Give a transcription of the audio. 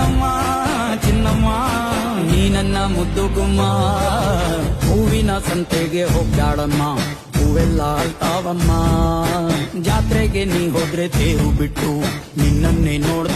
ಚಿನ್ನಮ್ಮ ಚಿನ್ನಮ್ಮ ನೀ ನನ್ನ ಮುದ್ದು ಗುಮ್ಮ ಹೂವಿನ ಸಂತೆಗೆ ಹೋಗ್ಯಾಳಮ್ಮ ಹೂವೆಲ್ಲ ಅಳ್ತಾವಮ್ಮ ಜಾತ್ರೆಗೆ ನೀ ಹೋದ್ರೆ ತೇರು ಬಿಟ್ಟು ನಿನ್ನನ್ನೇ ನೋಡ್ತಾ